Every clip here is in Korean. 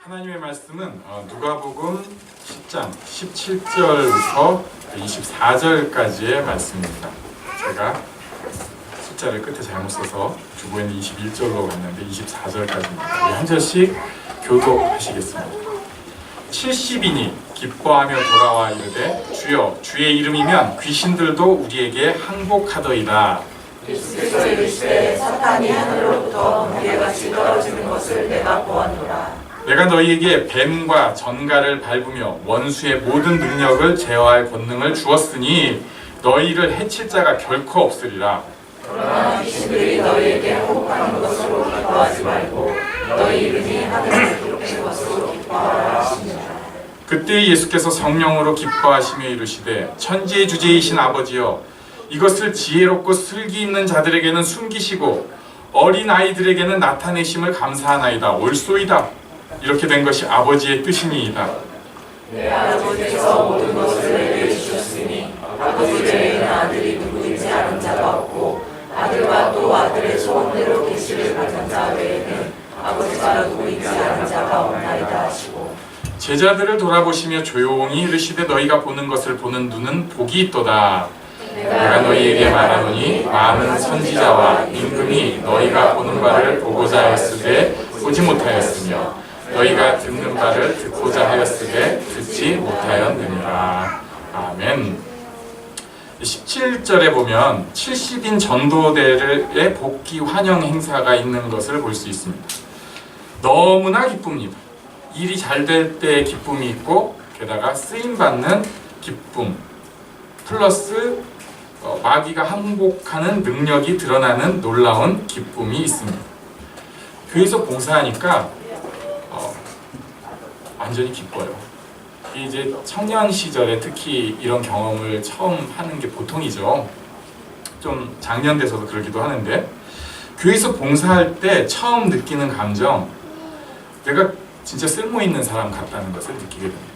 하나님의 말씀은 누가복음 10장 17절부터 24절까지의 말씀입니다. 제가 숫자를 끝에 잘못 써서 주보에는 21절로 갔는데 24절까지입니다. 한 절씩 교독하시겠습니다. 70인이 기뻐하며 돌아와 이르되 주여 주의 이름이면 귀신들도 우리에게 항복하더이다. 예수께서 이르시되 사탄이 하늘로부터 번개같이 떨어지는 것을 내가 보았노라. 내가 너희에게 뱀과 전갈을 밟으며 원수의 모든 능력을 제어할 권능을 주었으니 너희를 해칠 자가 결코 없으리라. 그러나 귀신들이 너희에게 항복하는 것으로 기뻐하지 말고 너희 이름이 하늘에 기록된 것으로 기뻐하라 하시니라. 그때 예수께서 성령으로 기뻐하시며 이르시되 천지의 주제이신 아버지여 이것을 지혜롭고 슬기 있는 자들에게는 숨기시고 어린 아이들에게는 나타내심을 감사하나이다. 옳소이다. 이렇게 된 것이 아버지의 뜻이니이다. 내 아버지께서 모든 것을 내게 주셨으니 아버지 외에는 아들이 누구인지 아는 자가 없고 아들과 또 아들의 소원대로 계시를 받은 자 외에는 아버지가 누구인지 아는 자가 없나이다 하시고 제자들을 돌아보시며 조용히 이르시되 너희가 보는 것을 보는 눈은 복이 있도다. 내가 너희에게 말하노니 많은 선지자와 임금이 너희가 보는 바를 보고자 하였으되 보지 못하였으며 너희가 듣는 바를 듣고자 하였으되 듣지 못하였느니라. 아멘. 17절에 보면 70인 전도대의 복귀 환영 행사가 있는 것을 볼 수 있습니다. 너무나 기쁩니다. 일이 잘 될 때의 기쁨이 있고 게다가 쓰임받는 기쁨 플러스 마귀가 항복하는 능력이 드러나는 놀라운 기쁨이 있습니다. 교회에서 봉사하니까 완전히 기뻐요. 이제 청년 시절에 특히 이런 경험을 처음 하는 게 보통이죠. 좀 장년돼서도 그러기도 하는데 교회에서 봉사할 때 처음 느끼는 감정, 내가 진짜 쓸모있는 사람 같다는 것을 느끼게 됩니다.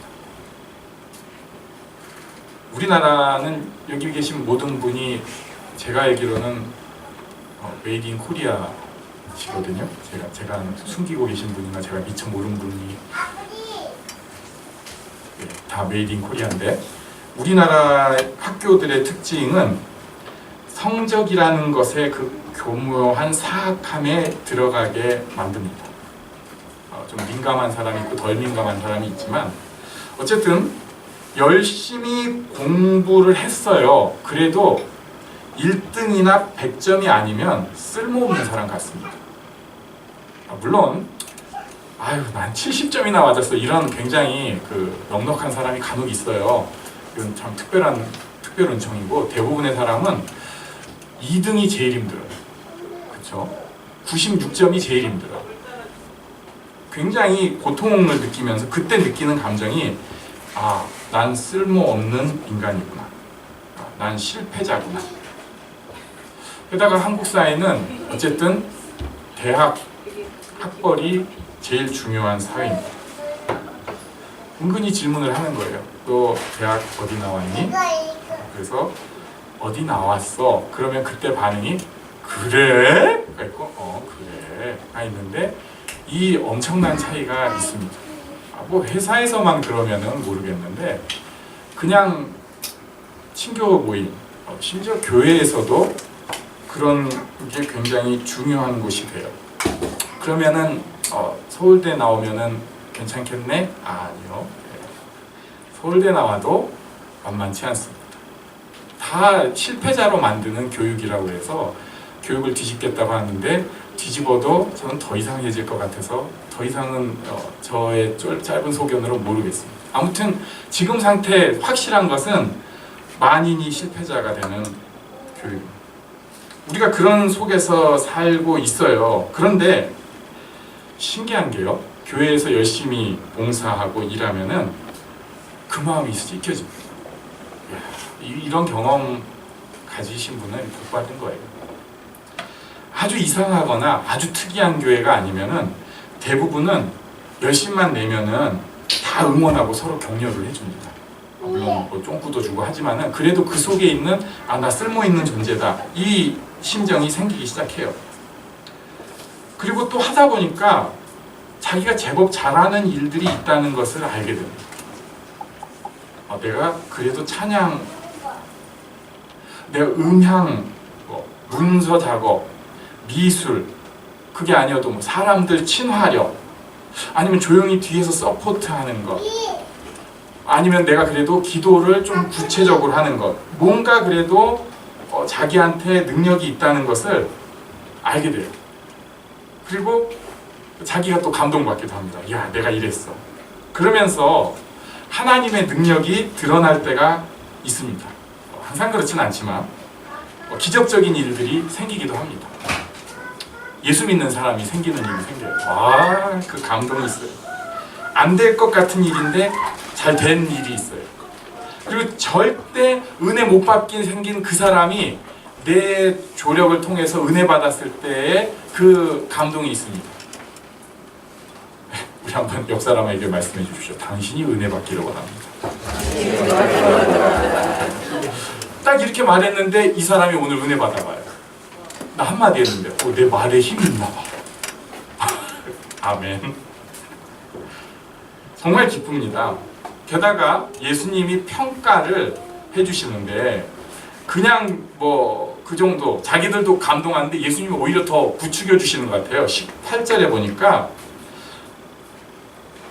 우리나라는 여기 계신 모든 분이 제가 알기로는 메이드 인 코리아시거든요. 제가 숨기고 계신 분이나 제가 미처 모르는 분이 다 메이드 인 코리아인데 우리나라 학교들의 특징은 성적이라는 것의 그 교묘한 사악함에 들어가게 만듭니다. 좀 민감한 사람이 있고 덜 민감한 사람이 있지만 어쨌든 열심히 공부를 했어요. 그래도 1등이나 100점이 아니면 쓸모없는 사람 같습니다. 물론 난 70점이나 맞았어 이런 굉장히 넉넉한 사람이 간혹 있어요. 이건 참 특별 은총이고 대부분의 사람은 2등이 제일 힘들어요. 그렇죠? 96점이 제일 힘들어요. 굉장히 고통을 느끼면서 그때 느끼는 감정이 난 쓸모없는 인간이구나. 난 실패자구나. 게다가 한국 사회는 어쨌든 대학 학벌이 제일 중요한 사회입니다. 은근히 질문을 하는 거예요. 너 대학 어디 나왔니? 그래서 어디 나왔어? 그러면 그때 반응이 그래? 가 있고 그래? 있는데 이 엄청난 차이가 있습니다. 뭐 회사에서만 그러면은 모르겠는데 그냥 친교 모임, 심지어 교회에서도 그런 게 굉장히 중요한 곳이 돼요. 그러면은 서울대 나오면은 괜찮겠네? 아니요. 서울대 나와도 만만치 않습니다. 다 실패자로 만드는 교육이라고 해서 교육을 뒤집겠다고 하는데 뒤집어도 저는 더 이상해질 것 같아서 더 이상은 저의 짧은 소견으로 모르겠습니다. 아무튼 지금 상태 확실한 것은 만인이 실패자가 되는 교육입니다. 우리가 그런 속에서 살고 있어요. 그런데 신기한 게요. 교회에서 열심히 봉사하고 일하면은 그 마음이 잊혀집니다. 이런 경험 가지신 분은 복 받은 거예요. 아주 이상하거나 아주 특이한 교회가 아니면은 대부분은 열심만 내면은 다 응원하고 서로 격려를 해줍니다. 물론 뭐 쫑구도 주고 하지만은 그래도 그 속에 있는 나 쓸모 있는 존재다 이 심정이 생기기 시작해요. 그리고 또 하다 보니까 자기가 제법 잘하는 일들이 있다는 것을 알게 됩니다. 내가 그래도 찬양, 내가 음향, 문서 작업, 미술, 그게 아니어도 뭐 사람들 친화력, 아니면 조용히 뒤에서 서포트하는 것, 아니면 내가 그래도 기도를 좀 구체적으로 하는 것, 뭔가 그래도 자기한테 능력이 있다는 것을 알게 돼요. 그리고 자기가 또 감동받기도 합니다. 야, 내가 이랬어. 그러면서 하나님의 능력이 드러날 때가 있습니다. 항상 그렇진 않지만 기적적인 일들이 생기기도 합니다. 예수 믿는 사람이 생기는 일이 생겨요. 와, 그 감동이 있어요. 안 될 것 같은 일인데 잘 된 일이 있어요. 그리고 절대 은혜 못 받긴 생긴 그 사람이 내 조력을 통해서 은혜 받았을 때의 그 감동이 있습니다. 우리 한번 옆 사람에게 말씀해 주십시오. 당신이 은혜 받기를 원합니다. 딱 이렇게 말했는데 이 사람이 오늘 은혜 받아봐요. 나 한마디 했는데 내 말에 힘이 있나 봐. 아멘. 정말 기쁩니다. 게다가 예수님이 평가를 해주시는데 그냥 그 정도 자기들도 감동하는데 예수님이 오히려 더 부추겨 주시는 것 같아요. 18절에 보니까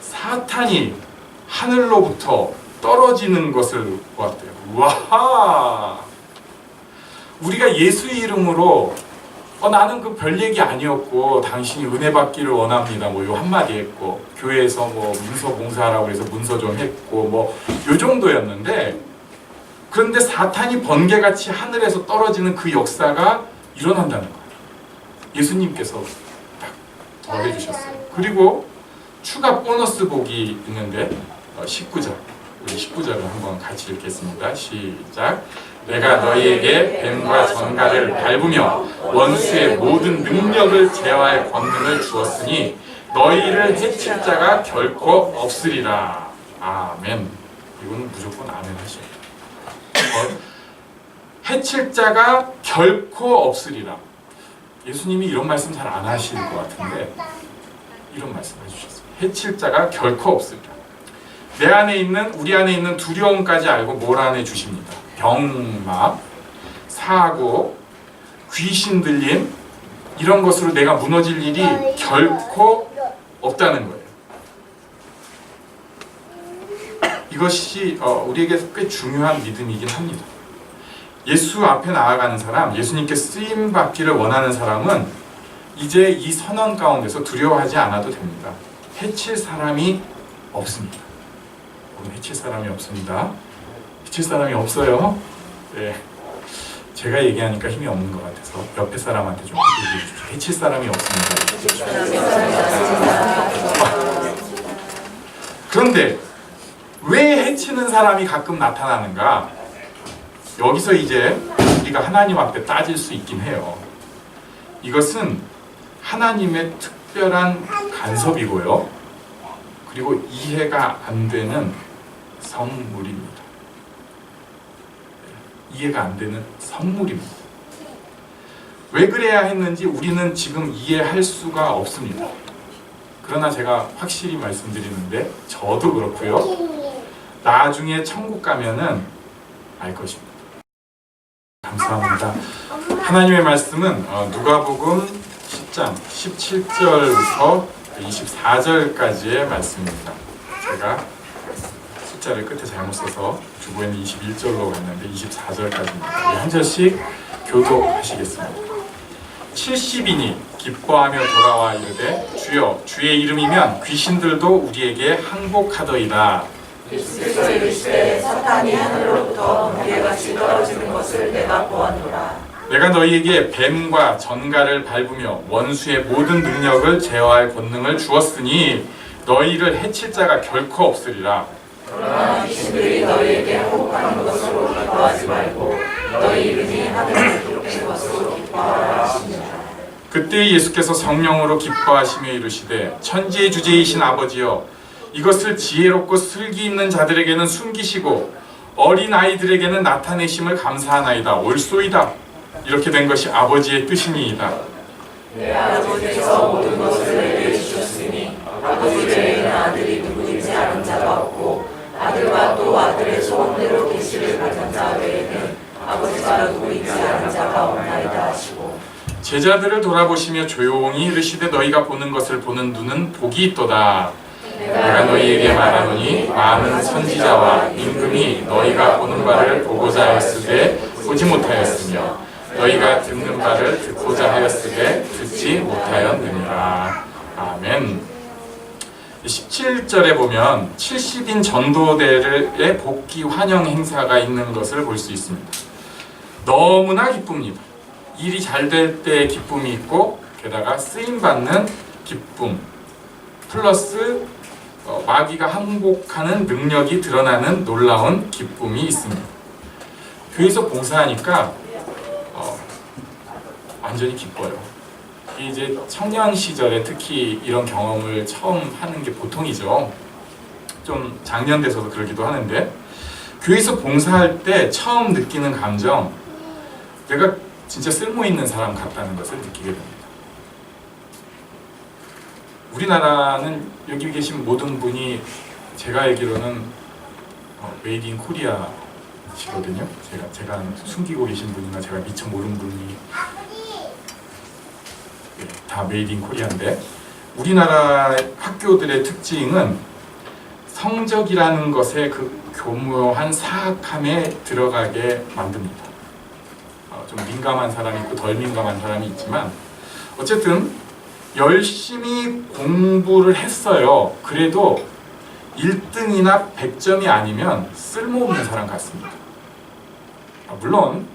사탄이 하늘로부터 떨어지는 것을 보았대요. 와, 우리가 예수의 이름으로 나는 그 별 얘기 아니었고 당신이 은혜 받기를 원합니다. 요 한마디 했고 교회에서 문서 봉사하라고 해서 문서 좀 했고 요 정도였는데, 그런데 사탄이 번개같이 하늘에서 떨어지는 그 역사가 일어난다는 거예요. 예수님께서 딱 더해주셨어요. 그리고 추가 보너스 복이 있는데 19절, 우리 19절을 한번 같이 읽겠습니다. 시작. 내가 너희에게 뱀과 전갈을 밟으며 원수의 모든 능력을 제어할 권능을 주었으니 너희를 해칠 자가 결코 없으리라. 아멘. 이거는 무조건 아멘 하셔야 돼요. 해칠 자가 결코 없으리라. 예수님이 이런 말씀 잘 안 하실 것 같은데 이런 말씀 해주셨어요. 해칠 자가 결코 없으리라. 우리 안에 있는 두려움까지 알고 몰아내 주십니다. 병막, 사고, 귀신 들림, 이런 것으로 내가 무너질 일이 결코 없다는 거예요. 이것이 우리에게 꽤 중요한 믿음이긴 합니다. 예수 앞에 나아가는 사람, 예수님께 쓰임 받기를 원하는 사람은 이제 이 선언 가운데서 두려워하지 않아도 됩니다. 해칠 사람이 없습니다. 오늘 해칠 사람이 없습니다. 해칠 사람이 없어요. 네. 제가 얘기하니까 힘이 없는 것 같아서 옆에 사람한테 좀 얘기해 주십시오. 해칠 사람이 없습니다. 그런데 왜 해치는 사람이 가끔 나타나는가? 여기서 이제 우리가 하나님 앞에 따질 수 있긴 해요. 이것은 하나님의 특별한 간섭이고요. 그리고 이해가 안 되는 선물입니다. 이해가 안 되는 선물입니다. 왜 그래야 했는지 우리는 지금 이해할 수가 없습니다. 그러나 제가 확실히 말씀드리는데 저도 그렇고요. 나중에 천국 가면은 알 것입니다. 감사합니다. 하나님의 말씀은 누가복음 10장 17절부터 24절까지의 말씀입니다. 제가 숫자를 끝에 잘못 써서 주보에는 21절로 갔는데 24절까지입니다. 한 절씩 교독하시겠습니다. 70인이 기뻐하며 돌아와 이르되 주여 주의 이름이면 귀신들도 우리에게 항복하더이다. 예수께서 이르시되 사탄이 하늘로부터 번개같이 떨어지는 것을 내가 보았노라. 내가 너희에게 뱀과 전갈을 밟으며 원수의 모든 능력을 제어할 권능을 주었으니 너희를 해칠 자가 결코 없으리라. 그러나 귀신들이 너희에게 항복하는 것으로 기뻐하지 말고 너희 이름이 하늘에 기록된 것으로 기뻐하라 하시니라. 그때 예수께서 성령으로 기뻐하시며 이르시되 천지의 주제이신 아버지여 이것을 지혜롭고 슬기 있는 자들에게는 숨기시고 어린 아이들에게는 나타내심을 감사하나이다. 옳소이다. 이렇게 된 것이 아버지의 뜻이니이다. 내 아버지께서 모든 것을 내게 주셨으니 아버지 외에는 아들이 누구인지 아는 자가 없고 아들과 또 아들의 소원대로 계시를 받은 자 외에는 아버지가 누구인지 아는 자가 없나이다 하시고 제자들을 돌아보시며 조용히 이르시되 너희가 보는 것을 보는 눈은 복이 있도다. 내가 너희에게 말하노니 많은 선지자와 임금이 너희가 보는 바를 보고자 하였으되 보지 못하였으며 너희가 듣는 바를 듣고자 하였으되 듣지 못하였느니라. 아멘. 17절에 보면 70인 전도대의 복귀 환영 행사가 있는 것을 볼 수 있습니다. 너무나 기쁩니다. 일이 잘 될 때의 기쁨이 있고 게다가 쓰임받는 기쁨 플러스 마귀가 항복하는 능력이 드러나는 놀라운 기쁨이 있습니다. 교회에서 봉사하니까 완전히 기뻐요. 이제 청년 시절에 특히 이런 경험을 처음 하는 게 보통이죠. 좀 작년돼서도 그러기도 하는데 교회에서 봉사할 때 처음 느끼는 감정, 내가 진짜 쓸모있는 사람 같다는 것을 느끼게 됩니다. 우리나라는 여기 계신 모든 분이 제가 알기로는 메이드 인 코리아시거든요. 제가 숨기고 계신 분이나 제가 미처 모르는 분이 다 메이드 인 코리아인데 우리나라 학교들의 특징은 성적이라는 것의 그 교묘한 사악함에 들어가게 만듭니다. 좀 민감한 사람이 있고 덜 민감한 사람이 있지만 어쨌든 열심히 공부를 했어요. 그래도 1등이나 100점이 아니면 쓸모없는 사람 같습니다. 물론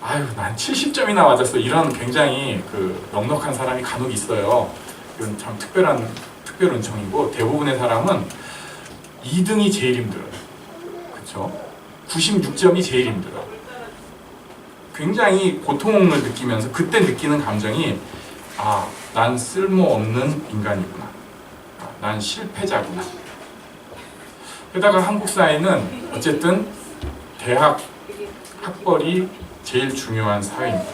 난 70점이나 맞았어 이런 굉장히 넉넉한 사람이 간혹 있어요. 이건 참 특별 은총이고 대부분의 사람은 2등이 제일 힘들어요. 그렇죠? 96점이 제일 힘들어요. 굉장히 고통을 느끼면서 그때 느끼는 감정이 난 쓸모없는 인간이구나. 난 실패자구나. 게다가 한국 사회는 어쨌든 대학 학벌이 제일 중요한 사회입니다.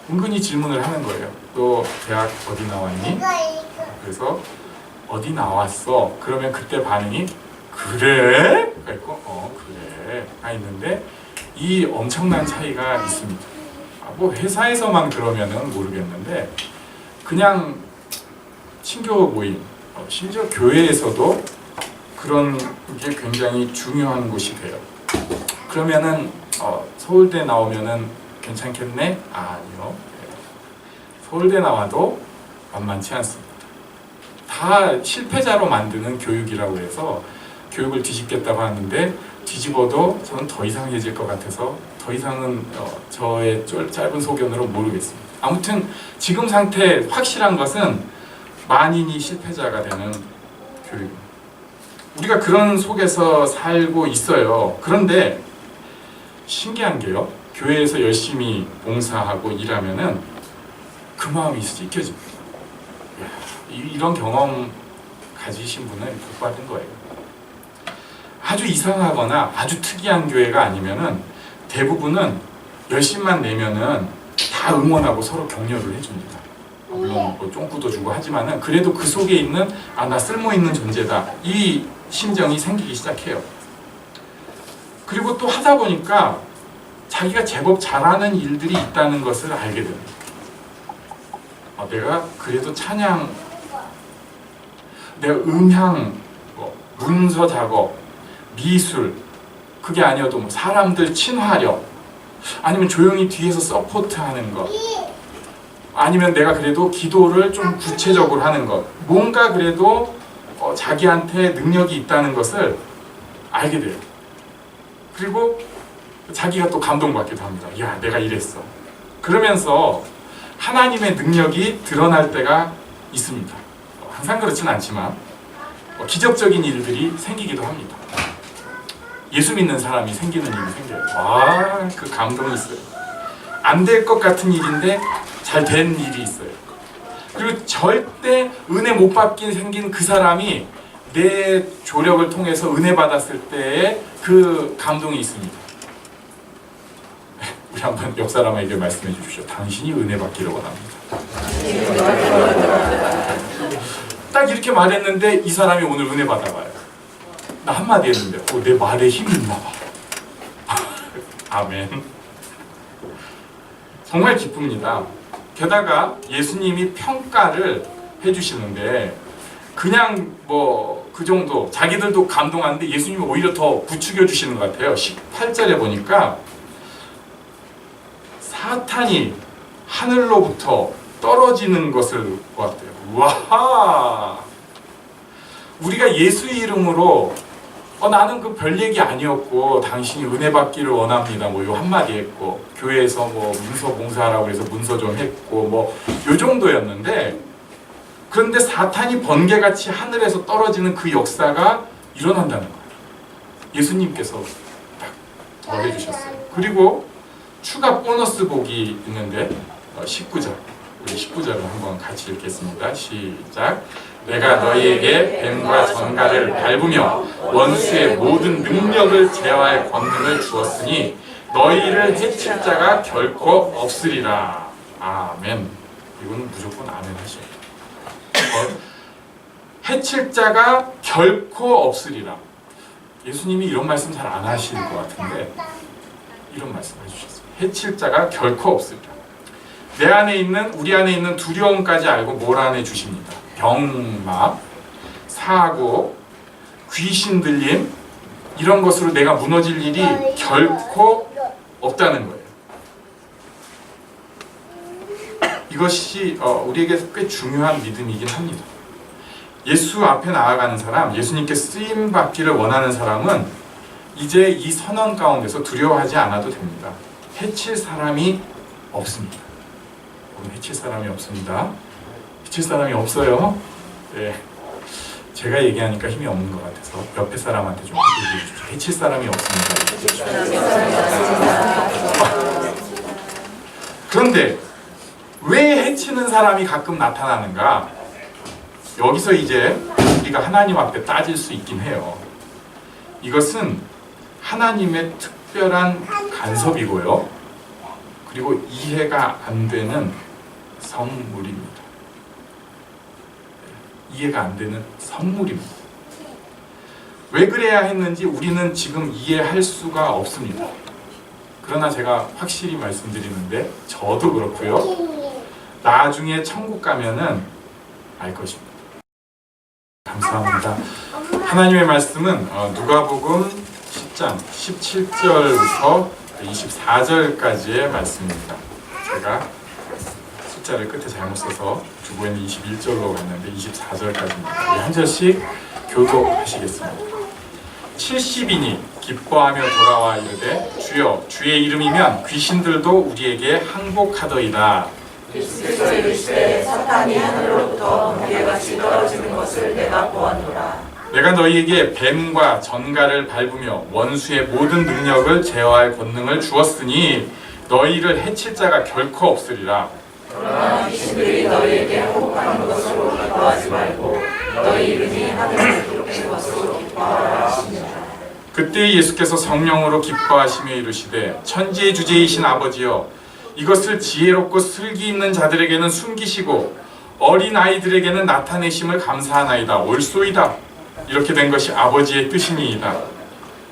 은근히 질문을 하는 거예요. 너 대학 어디 나왔니? 그래서 어디 나왔어? 그러면 그때 반응이 그래? 있고 그래 있는데 이 엄청난 차이가 있습니다. 뭐 회사에서만 그러면은 모르겠는데 그냥 친교 모임, 심지어 교회에서도 그런 게 굉장히 중요한 곳이 돼요. 그러면은 서울대 나오면은 괜찮겠네? 아니요. 서울대 나와도 만만치 않습니다. 다 실패자로 만드는 교육이라고 해서 교육을 뒤집겠다고 하는데 뒤집어도 저는 더 이상해질 것 같아서 더 이상은 저의 짧은 소견으로 모르겠습니다. 아무튼 지금 상태 확실한 것은 만인이 실패자가 되는 교육입니다. 우리가 그런 속에서 살고 있어요. 그런데 신기한 게요. 교회에서 열심히 봉사하고 일하면은 그 마음이 잊혀집니다. 이런 경험 가지신 분은 복 받은 거예요. 아주 이상하거나 아주 특이한 교회가 아니면은 대부분은 열심만 내면은 다 응원하고 서로 격려를 해줍니다. 물론 뭐 쫑구도 주고 하지만은 그래도 그 속에 있는 나 쓸모 있는 존재다 이 심정이 생기기 시작해요. 그리고 또 하다 보니까 자기가 제법 잘하는 일들이 있다는 것을 알게 됩니다. 내가 그래도 찬양, 내가 음향, 문서 작업, 미술, 그게 아니어도 뭐 사람들 친화력, 아니면 조용히 뒤에서 서포트하는 것, 아니면 내가 그래도 기도를 좀 구체적으로 하는 것, 뭔가 그래도 자기한테 능력이 있다는 것을 알게 돼요. 그리고 자기가 또 감동받기도 합니다. 야, 내가 이랬어. 그러면서 하나님의 능력이 드러날 때가 있습니다. 항상 그렇진 않지만 기적적인 일들이 생기기도 합니다. 예수 믿는 사람이 생기는 일이 생겨요. 그 감동이 있어요. 안 될 것 같은 일인데 잘 된 일이 있어요. 그리고 절대 은혜 못 받긴 생긴 그 사람이 내 조력을 통해서 은혜 받았을 때의 그 감동이 있습니다. 우리 한번 옆 사람에게 말씀해 주십시오. 당신이 은혜 받기를 원합니다. 딱 이렇게 말했는데 이 사람이 오늘 은혜 받아봐요. 나 한마디 했는데 내 말에 힘이 있나 봐. 아멘. 정말 기쁩니다. 게다가 예수님이 평가를 해주시는데 그냥 뭐 그 정도 자기들도 감동하는데 예수님이 오히려 더 부추겨 주시는 것 같아요. 18절에 보니까 사탄이 하늘로부터 떨어지는 것을 보았대요. 와, 우리가 예수의 이름으로 나는 그 별 얘기 아니었고 당신이 은혜 받기를 원합니다. 뭐 요 한마디 했고 교회에서 뭐 문서 봉사하라고 해서 문서 좀 했고 뭐 요 정도였는데 그런데 사탄이 번개같이 하늘에서 떨어지는 그 역사가 일어난다는 거예요. 예수님께서 딱 더해주셨어요. 그리고 추가 보너스 복이 있는데 19절 우리 19절을 한번 같이 읽겠습니다. 시작. 내가 너희에게 뱀과 전갈을 밟으며 원수의 모든 능력을 제어할 권능을 주었으니 너희를 해칠 자가 결코 없으리라. 아멘. 이거는 무조건 아멘 하셔야 돼요. 해칠 자가 결코 없으리라. 예수님이 이런 말씀 잘 안 하실 것 같은데 이런 말씀 해주셨어요. 해칠 자가 결코 없으리라. 우리 안에 있는 두려움까지 알고 몰아내 주십니다. 병막, 사고, 귀신 들림 이런 것으로 내가 무너질 일이 결코 없다는 거예요. 이것이 우리에게 꽤 중요한 믿음이긴 합니다. 예수 앞에 나아가는 사람, 예수님께 쓰임 받기를 원하는 사람은 이제 이 선언 가운데서 두려워하지 않아도 됩니다. 해칠 사람이 없습니다. 해칠 사람이 없습니다. 해칠 사람이 없어요. 네. 제가 얘기하니까 힘이 없는 것 같아서 옆에 사람한테 좀 얘기해 주세요. 해칠 사람이 없습니다. 그런데 왜 해치는 사람이 가끔 나타나는가? 여기서 이제 우리가 하나님 앞에 따질 수 있긴 해요. 이것은 하나님의 특별한 간섭이고요. 그리고 이해가 안 되는 선물입니다. 이해가 안 되는 선물입니다. 왜 그래야 했는지 우리는 지금 이해할 수가 없습니다. 그러나 제가 확실히 말씀드리는데 저도 그렇고요. 나중에 천국 가면은 알 것입니다. 감사합니다. 하나님의 말씀은 누가복음 10장 17절부터 24절까지의 말씀입니다. 제가 숫자를 끝에 잘못 써서 주보에는 21절로 갔는데 24절까지입니다. 우리 한 절씩 교독하시겠습니다. 70인이 기뻐하며 돌아와 이르되 주여 주의 이름이면 귀신들도 우리에게 항복하더이다. 예수께서 이르시되 사탄이 하늘로부터 번개같이 떨어지는 것을 내가 보았노라. 내가 너희에게 뱀과 전갈을 밟으며 원수의 모든 능력을 제어할 권능을 주었으니 너희를 해칠 자가 결코 없으리라. 그러나 귀신들이 너희에게 항복하는 것으로 기뻐하지 말고 너희 이름이 하늘에 기록된 것으로 기뻐하라 하시니라. 그때 예수께서 성령으로 기뻐하시며 이르시되 천지의 주제이신 아버지여 이것을 지혜롭고 슬기 있는 자들에게는 숨기시고 어린 아이들에게는 나타내심을 감사하나이다. 옳소이다. 이렇게 된 것이 아버지의 뜻이니이다.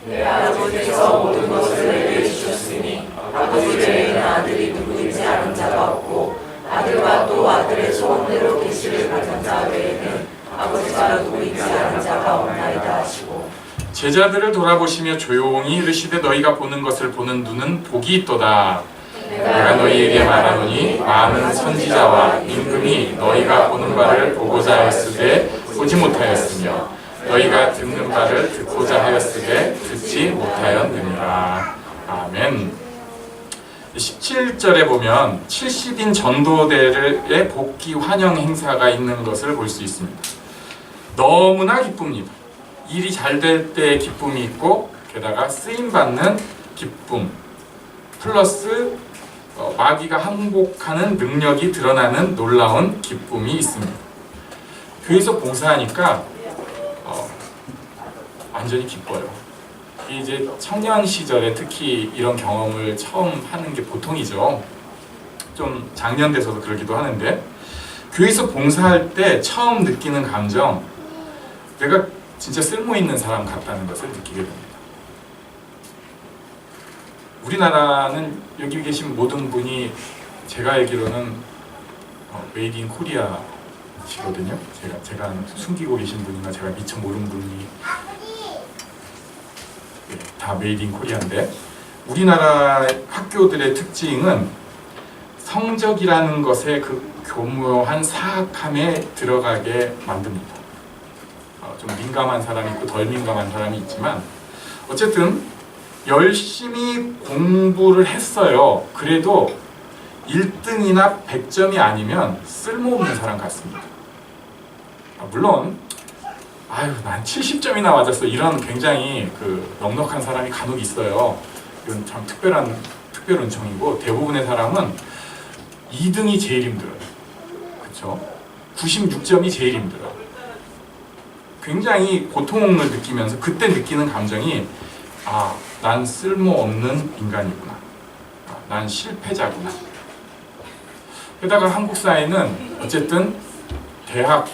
내 아버지께서 모든 것을 내게 주셨으니 아버지 외에는 아들이 누구인지 아는 자가 없고 아들과 또 아들의 소원대로 계시를 받은 자 외에는 아버지가 누구인지 아는 자가 없나이다 하시고 제자들을 돌아보시며 조용히 이르시되 너희가 보는 것을 보는 눈은 복이 있도다. 내가 너희에게 말하노니 많은 선지자와 임금이 너희가 보는 바를 보고자 하였으되 보지 못하였으며 너희가 듣는 바를 듣고자 하였으되 듣지 못하였느니라. 아멘. 17절에 보면 70인 전도대의 복귀 환영 행사가 있는 것을 볼 수 있습니다. 너무나 기쁩니다. 일이 잘 될 때의 기쁨이 있고 게다가 쓰임받는 기쁨 플러스 마귀가 항복하는 능력이 드러나는 놀라운 기쁨이 있습니다. 교회에서 봉사하니까 완전히 기뻐요. 이제 청년 시절에 특히 이런 경험을 처음 하는 게 보통이죠. 좀 작년 돼서도 그러기도 하는데 교회에서 봉사할 때 처음 느끼는 감정, 내가 진짜 쓸모있는 사람 같다는 것을 느끼게 됩니다. 우리나라는 여기 계신 모든 분이 제가 알기로는 메이드 인 코리아시거든요. 제가 숨기고 계신 분이나 제가 미처 모르는 분이 다 메이드 인 코리아인데, 우리나라 학교들의 특징은 성적이라는 것에 그 교묘한 사악함에 들어가게 만듭니다. 좀 민감한 사람이 있고 덜 민감한 사람이 있지만 어쨌든 열심히 공부를 했어요. 그래도 1등이나 100점이 아니면 쓸모없는 사람 같습니다. 물론 난 70점이나 맞았어, 이런 굉장히 넉넉한 사람이 간혹 있어요. 이건 참 특별 은총이고, 대부분의 사람은 2등이 제일 힘들어요. 그렇죠? 96점이 제일 힘들어요. 굉장히 고통을 느끼면서 그때 느끼는 감정이 난 쓸모없는 인간이구나. 난 실패자구나. 게다가 한국 사회는 어쨌든 대학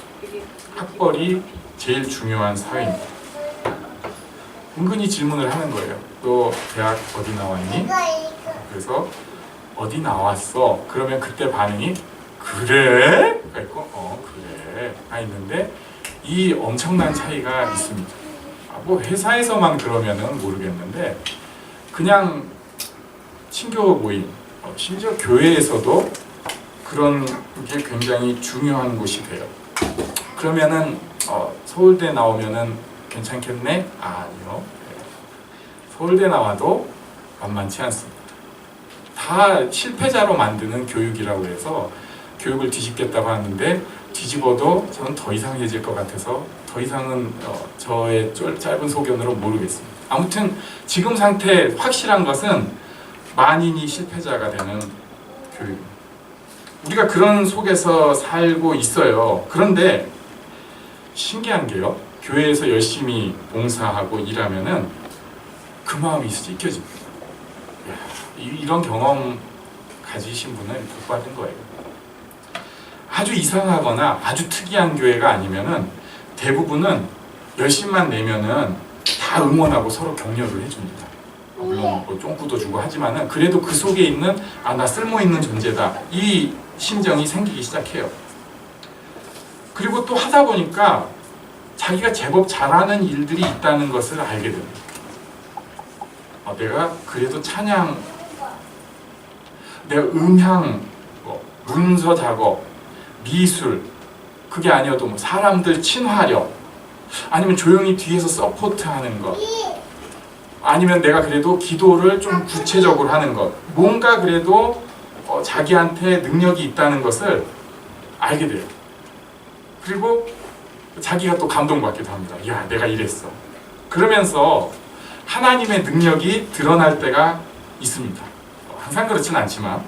학벌이 제일 중요한 사회입니다. 은근히 질문을 하는 거예요. 너 대학 어디 나왔니? 그래서 어디 나왔어? 그러면 그때 반응이 그래? 가 있고 그래? 가 있는데 이 엄청난 차이가 있습니다. 뭐 회사에서만 그러면은 모르겠는데 그냥 친교 모임, 심지어 교회에서도 그런 게 굉장히 중요한 곳이 돼요. 그러면은 서울대 나오면은 괜찮겠네? 아니요. 서울대 나와도 만만치 않습니다. 다 실패자로 만드는 교육이라고 해서 교육을 뒤집겠다고 하는데, 뒤집어도 저는 더 이상해질 것 같아서 더 이상은 저의 짧은 소견으로 모르겠습니다. 아무튼 지금 상태 확실한 것은 만인이 실패자가 되는 교육입니다. 우리가 그런 속에서 살고 있어요. 그런데 신기한 게요, 교회에서 열심히 봉사하고 일하면은 그 마음이 잊혀집니다. 이런 경험 가지신 분은 복 받은 거예요. 아주 이상하거나 아주 특이한 교회가 아니면은 대부분은 열심만 내면은 다 응원하고 서로 격려를 해줍니다. 물론 뭐 쫑구도 주고 하지만은 그래도 그 속에 있는 나 쓸모 있는 존재다, 이 심정이 생기기 시작해요. 그리고 또 하다 보니까 자기가 제법 잘하는 일들이 있다는 것을 알게 됩니다. 내가 그래도 찬양, 내가 음향, 문서 작업, 미술, 그게 아니어도 뭐 사람들 친화력, 아니면 조용히 뒤에서 서포트하는 것, 아니면 내가 그래도 기도를 좀 구체적으로 하는 것, 뭔가 그래도 자기한테 능력이 있다는 것을 알게 돼요. 그리고 자기가 또 감동받기도 합니다. 야, 내가 이랬어. 그러면서 하나님의 능력이 드러날 때가 있습니다. 항상 그렇진 않지만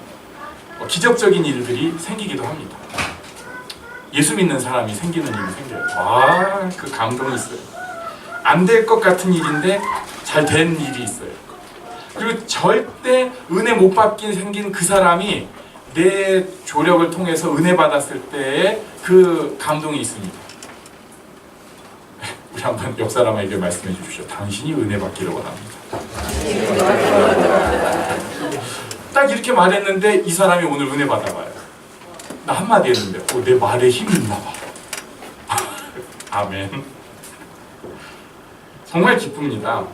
기적적인 일들이 생기기도 합니다. 예수 믿는 사람이 생기는 일이 생겨요. 그 감동이 있어요. 안 될 것 같은 일인데 잘 된 일이 있어요. 그리고 절대 은혜 못 받긴 생긴 그 사람이 내 조력을 통해서 은혜 받았을 때의 그 감동이 있습니다. 우리 한번 옆 사람에게 말씀해 주십시오. 당신이 은혜 받기를 원합니다. 딱 이렇게 말했는데 이 사람이 오늘 은혜 받아봐요. 나 한마디 했는데 내 말에 힘이 있나 봐. 아멘. 정말 기쁩니다.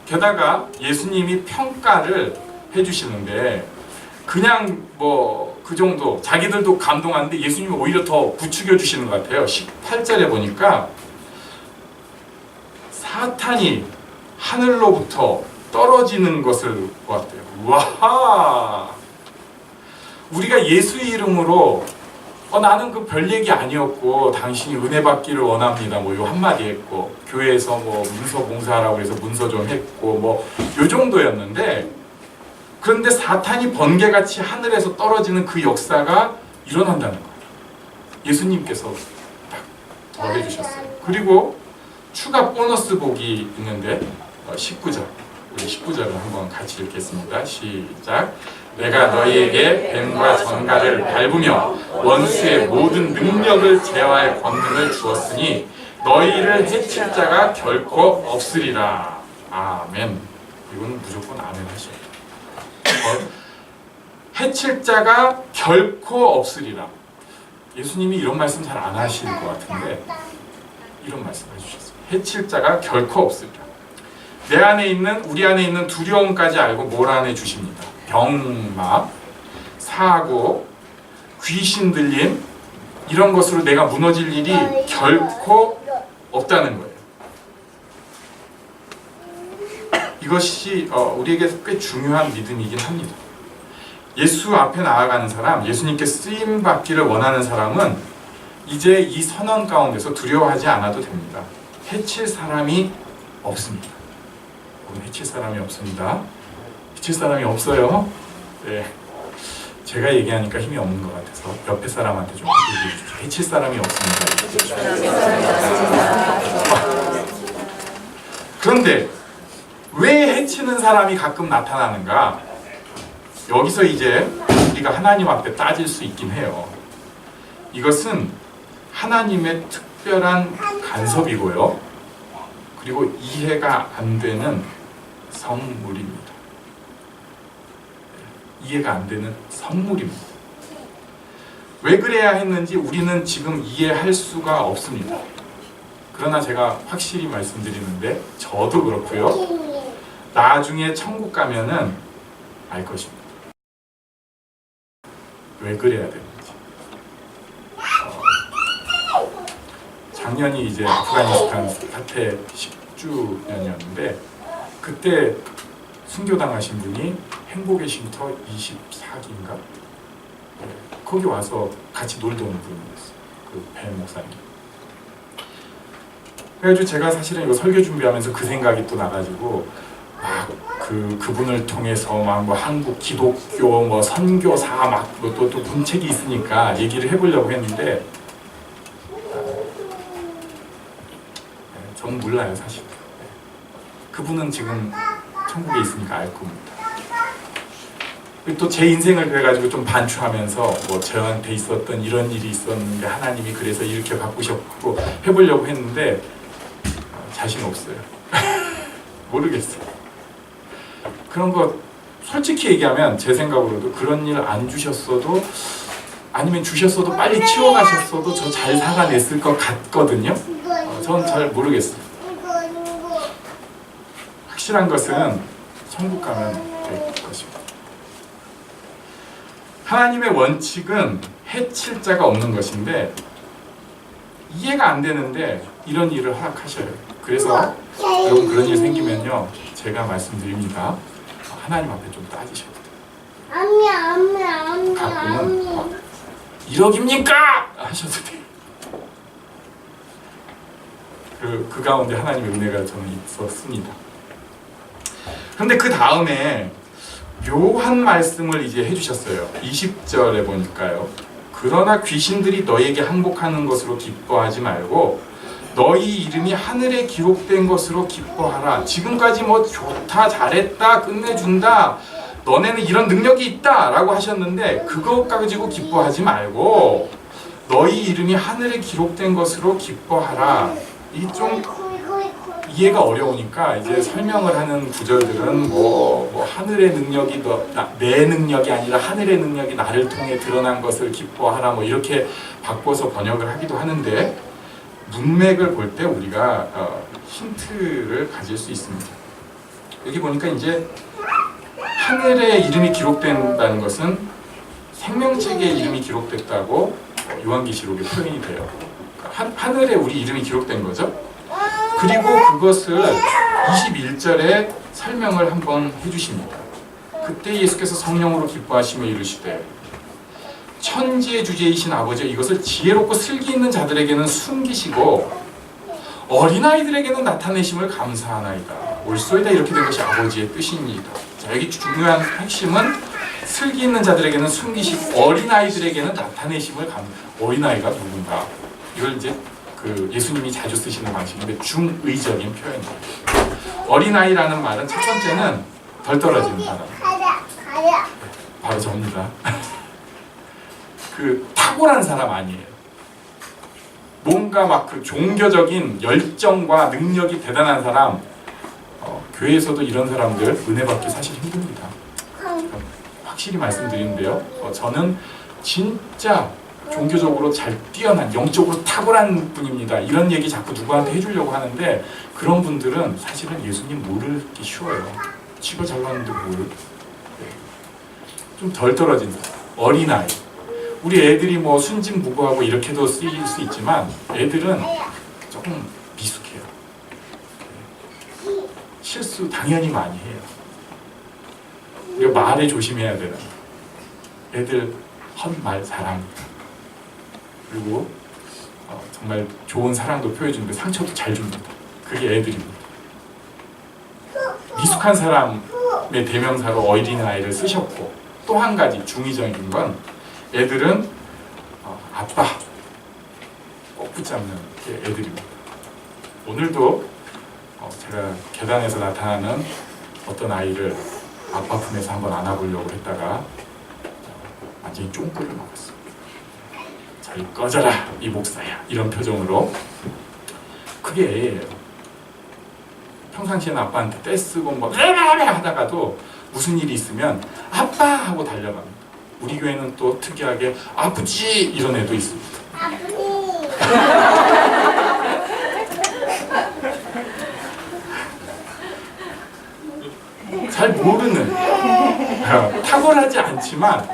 게다가 예수님이 평가를 해주시는데 그냥 그 정도 자기들도 감동하는데 예수님이 오히려 더 부추겨 주시는 것 같아요. 18절에 보니까 사탄이 하늘로부터 떨어지는 것을 보았대요. 와! 우리가 예수 이름으로 나는 그 별 얘기 아니었고 당신이 은혜 받기를 원합니다. 요 한마디 했고 교회에서 문서 봉사하라고 해서 문서 좀 했고 요 정도였는데, 그런데 사탄이 번개같이 하늘에서 떨어지는 그 역사가 일어난다는 거예요. 예수님께서 딱 더해주셨어요. 그리고 추가 보너스 복이 있는데 19절, 우리 19절을 한번 같이 읽겠습니다. 시작. 내가 너희에게 뱀과 전갈을 밟으며 원수의 모든 능력을 제어할 권능을 주었으니 너희를 해칠 자가 결코 없으리라. 아멘. 이거는 무조건 아멘 하셔야 돼요. 해칠 자가 결코 없으리라. 예수님이 이런 말씀 잘 안 하실 것 같은데 이런 말씀 해주셨어요. 해칠 자가 결코 없으리라. 내 안에 있는, 우리 안에 있는 두려움까지 알고 몰아내 주십니다. 병막, 사고, 귀신 들림 이런 것으로 내가 무너질 일이 결코 없다는 거예요. 이것이 우리에게 꽤 중요한 믿음이긴 합니다. 예수 앞에 나아가는 사람, 예수님께 쓰임 받기를 원하는 사람은 이제 이 선언 가운데서 두려워하지 않아도 됩니다. 해칠 사람이 없습니다. 해칠 사람이 없습니다. 해칠 사람이 없어요. 네. 제가 얘기하니까 힘이 없는 것 같아서 옆에 사람한테 좀 얘기해 주십시오. 해칠 사람이 없습니다. 그런데 왜 해치는 사람이 가끔 나타나는가? 여기서 이제 우리가 하나님 앞에 따질 수 있긴 해요. 이것은 하나님의 특별한 간섭이고요. 그리고 이해가 안 되는 선물입니다. 이해가 안 되는 선물입니다. 왜 그래야 했는지 우리는 지금 이해할 수가 없습니다. 그러나 제가 확실히 말씀드리는데 저도 그렇고요. 나중에 천국 가면은 알 것입니다. 왜 그래야 되는지. 작년이 이제 아프가니스탄 사태 10주년이었는데 그때 순교당하신 분이 행복의 쉼터 24기인가? 거기 와서 같이 놀던 분이었어요. 그 배 목사님. 그래가지고 제가 사실은 이거 설교 준비하면서 그 생각이 또 나가지고 그분을 통해서 막 뭐 한국 기독교 뭐 선교사 막 또 문책이 있으니까 얘기를 해보려고 했는데 저는 몰라요 사실. 그분은 지금 천국에 있으니까 알 겁니다. 또 제 인생을 그래가지고 좀 반추하면서 뭐 저한테 있었던 이런 일이 있었는데 하나님이 그래서 이렇게 바꾸셨고 해보려고 했는데 자신 없어요. 모르겠어요. 그런 거 솔직히 얘기하면 제 생각으로도 그런 일 안 주셨어도 아니면 주셨어도 빨리 치워가셨어도 저 잘 살아냈을 것 같거든요. 전 잘 모르겠어요. 확실한 것은 천국 가면 될 것입니다. 하나님의 원칙은 해칠 자가 없는 것인데 이해가 안 되는데 이런 일을 허락하셔요. 그래서 여러분 그런 일 생기면요 제가 말씀드립니다. 하나님 앞에 좀 따지셔야 돼요. 가끔은 1억입니까? 하셔도 돼요. 그 가운데 하나님의 은혜가 저는 있었습니다. 그런데 그 다음에 묘한 말씀을 이제 해주셨어요. 20절에 보니까요. 그러나 귀신들이 너에게 항복하는 것으로 기뻐하지 말고 너희 이름이 하늘에 기록된 것으로 기뻐하라. 지금까지 뭐 좋다, 잘했다, 끝내준다, 너네는 이런 능력이 있다 라고 하셨는데 그것 가지고 기뻐하지 말고 너희 이름이 하늘에 기록된 것으로 기뻐하라. 이 좀 이해가 어려우니까 이제 설명을 하는 구절들은 뭐 하늘의 능력이 내 능력이 아니라 하늘의 능력이 나를 통해 드러난 것을 기뻐하라 뭐 이렇게 바꿔서 번역을 하기도 하는데 문맥을 볼 때 우리가 힌트를 가질 수 있습니다. 여기 보니까 이제 하늘에 이름이 기록된다는 것은 생명책에 이름이 기록됐다고 요한계시록에 표현이 돼요. 하늘에 우리 이름이 기록된 거죠. 그리고 그것을 21절에 설명을 한번 해주십니다. 그때 예수께서 성령으로 기뻐하시며 이르시되 천지의 주제이신 아버지 이것을 지혜롭고 슬기 있는 자들에게는 숨기시고 어린아이들에게는 나타내심을 감사하나이다. 옳소이다. 이렇게 된 것이 아버지의 뜻입니다. 자, 여기 중요한 핵심은 슬기 있는 자들에게는 숨기시고 어린아이들에게는 나타내심을 어린아이가 누군가? 이걸 이제 그 예수님이 자주 쓰시는 방식인데 중의적인 표현이에요. 어린아이라는 말은 첫 번째는 덜 떨어지는 사람. 바로 접니다. 그 탁월한 사람 아니에요. 뭔가 막 그 종교적인 열정과 능력이 대단한 사람, 교회에서도 이런 사람들 은혜 받기 사실 힘듭니다. 확실히 말씀드리는데요. 저는 진짜 종교적으로 잘 뛰어난, 영적으로 탁월한 분입니다. 이런 얘기 자꾸 누구한테 해주려고 하는데 그런 분들은 사실은 예수님 모르기 쉬워요. 치고 잘 나왔는데 뭘. 좀 덜 떨어진 사람, 어린아이. 우리 애들이 뭐 순진무구하고 이렇게도 쓰일 수 있지만 애들은 조금 미숙해요. 실수 당연히 많이 해요. 우리가 말에 조심해야 되는 애들 헛말 사랑합니다. 그리고 정말 좋은 사랑도 표해주는데 상처도 잘 줍니다. 그게 애들입니다. 미숙한 사람의 대명사로 어린아이를 쓰셨고 또 한 가지 중의적인 건 애들은 아빠 꼭 붙잡는 게 애들입니다. 오늘도 제가 계단에서 나타나는 어떤 아이를 아빠 품에서 한번 안아보려고 했다가 완전히 쫑끌을 먹었어요. 저리 꺼져라 이 목사야 이런 표정으로. 그게 애예요. 평상시에는 아빠한테 떼쓰고 뭐 하다가도 무슨 일이 있으면 아빠 하고 달려갑니다. 우리 교회는 또 특이하게 아프지 이런 애도 있습니다. 잘 모르는 탁월하지 않지만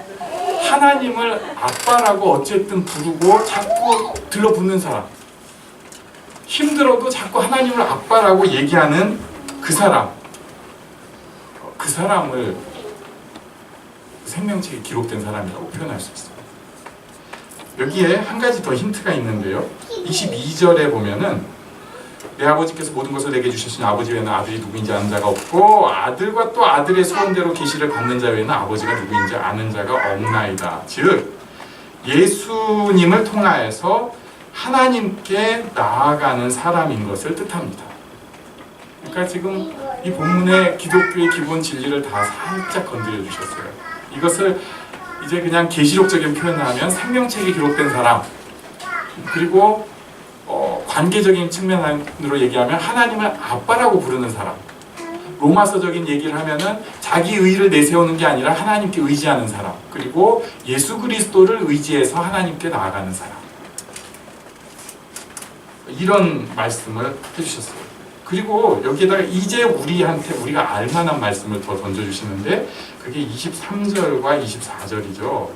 하나님을 아빠라고 어쨌든 부르고 자꾸 들러붙는 사람, 힘들어도 자꾸 하나님을 아빠라고 얘기하는 그 사람, 그 사람을 생명책에 기록된 사람이라고 표현할 수 있습니다. 여기에 한 가지 더 힌트가 있는데요. 22절에 보면은 내 아버지께서 모든 것을 내게 주셨으니 아버지 외에는 아들이 누구인지 아는 자가 없고 아들과 또 아들의 소원대로 계시를 받는 자 외에는 아버지가 누구인지 아는 자가 없나이다. 즉 예수님을 통하여서 하나님께 나아가는 사람인 것을 뜻합니다. 그러니까 지금 이 본문의 기독교의 기본 진리를 다 살짝 건드려 주셨어요. 이것을 이제 그냥 계시록적인 표현을 하면 생명책에 기록된 사람, 그리고 관계적인 측면으로 얘기하면 하나님을 아빠라고 부르는 사람, 로마서적인 얘기를 하면은 자기 의를 내세우는 게 아니라 하나님께 의지하는 사람, 그리고 예수 그리스도를 의지해서 하나님께 나아가는 사람, 이런 말씀을 해주셨어요. 그리고 여기에다가 이제 우리가 알만한 말씀을 더 던져주시는데 그게 23절과 24절이죠.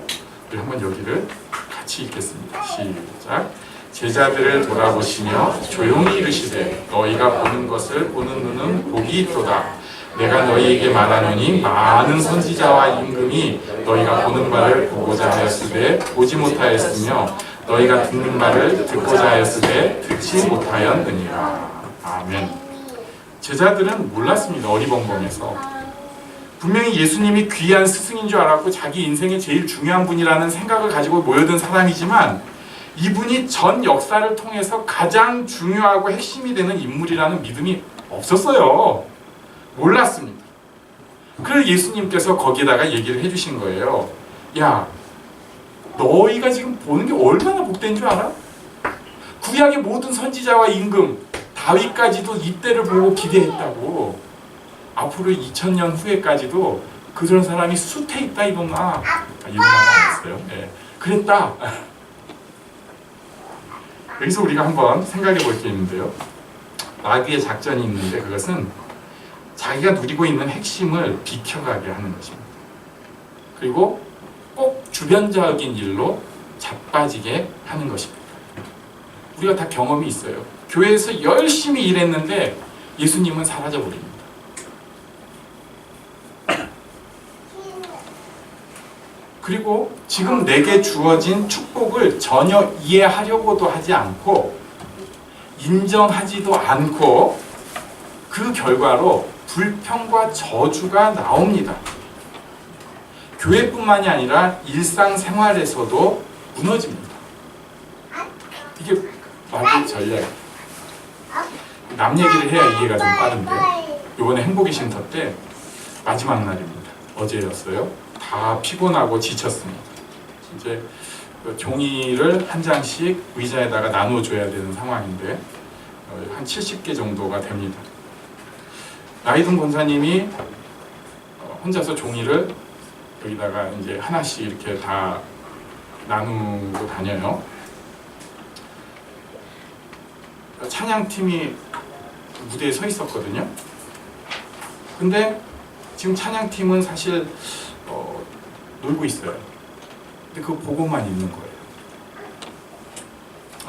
우리 한번 여기를 같이 읽겠습니다. 시작. 제자들을 돌아보시며 조용히 이르시되 너희가 보는 것을 보는 눈은 복이 있도다. 내가 너희에게 말하노니 많은 선지자와 임금이 너희가 보는 바를 보고자 하였으되 보지 못하였으며 너희가 듣는 바를 듣고자 하였으되 듣지 못하였느니라. 아멘. 제자들은 몰랐습니다. 어리벙벙해서. 분명히 예수님이 귀한 스승인 줄 알았고 자기 인생의 제일 중요한 분이라는 생각을 가지고 모여든 사람이지만 이분이 전 역사를 통해서 가장 중요하고 핵심이 되는 인물이라는 믿음이 없었어요. 몰랐습니다. 그래서 예수님께서 거기에다가 얘기를 해주신 거예요. 야, 너희가 지금 보는 게 얼마나 복된 줄 알아? 구약의 모든 선지자와 임금, 다윗까지도 이때를 보고 기대했다고. 앞으로 2000년 후에까지도 그런 사람이 숱해 있다 이놈아. 이런 말 안 했어요. 네. 그랬다. 여기서 우리가 한번 생각해 볼 게 있는데요. 마귀의 작전이 있는데 그것은 자기가 누리고 있는 핵심을 비켜가게 하는 것입니다. 그리고 꼭 주변적인 일로 자빠지게 하는 것입니다. 우리가 다 경험이 있어요. 교회에서 열심히 일했는데 예수님은 사라져버립니다. 그리고 지금 내게 주어진 축복을 전혀 이해하려고도 하지 않고 인정하지도 않고 그 결과로 불평과 저주가 나옵니다. 교회뿐만이 아니라 일상생활에서도 무너집니다. 이게 마귀의 전략이에요. 남 얘기를 해야 이해가 좀 빠른데 이번에 행복의 쉼터 때 마지막 날입니다. 어제였어요. 다 피곤하고 지쳤습니다. 이제 그 종이를 한 장씩 의자에다가 나눠줘야 되는 상황인데 한 70개 정도가 됩니다. 나이든 권사님이 혼자서 종이를 여기다가 이제 하나씩 이렇게 다 나누고 다녀요. 찬양팀이 무대에 서 있었거든요. 근데 지금 찬양팀은 사실 놀고 있어요. 근데 그거 보고만 있는 거예요.